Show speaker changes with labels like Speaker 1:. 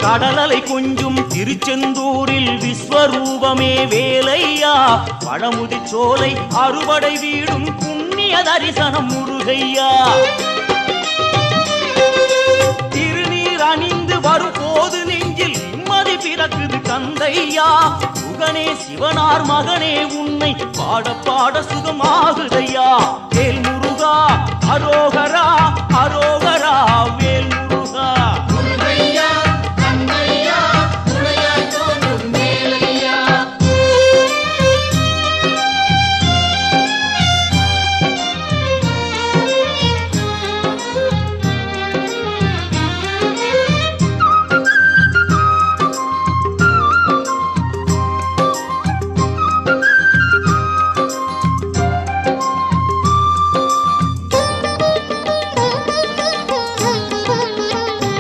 Speaker 1: கடலலை கொஞ்சும் திருச்செந்தூரில் விஸ்வரூபமே வேலையா பழமுதி சோலை அறுபடை வீடும் புண்ணிய தரிசனம் முருகையா திருநீர் அணிந்து வரும் போது நெஞ்சில் நிம்மதி பிறக்குது கந்தையா சுகனே சிவனார் மகனே உன்னை பாட பாட சுகமாகுதையா வேல் முருகா அரோகரா அரோகரா வேல் முருகா